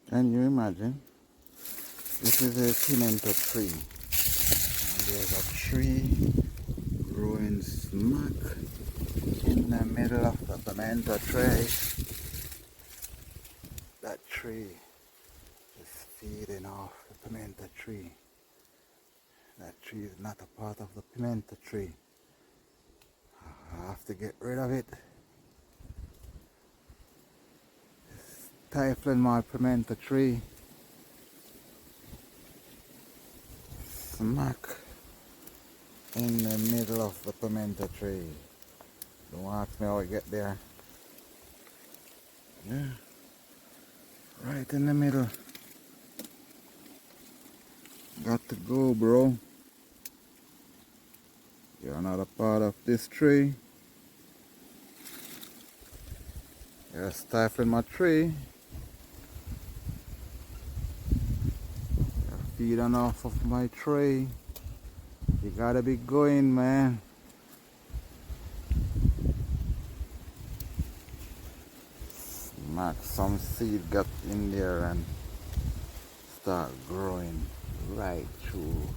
Can you imagine? This is a pimento tree. And there's a tree growing smack in the middle of the pimento tree. That tree is feeding off the pimento tree. That tree is not a part of the pimento tree. I have to get rid of it. It's stifling my pimento tree. Smack in the middle of the pimento tree. Don't ask me how I get there. Yeah, right in the middle. Got to go, bro. You're not a part of this tree. You're stifling my tree. You're feeding off of my tree. You gotta be going, man. Smack some seed got in there and start growing right through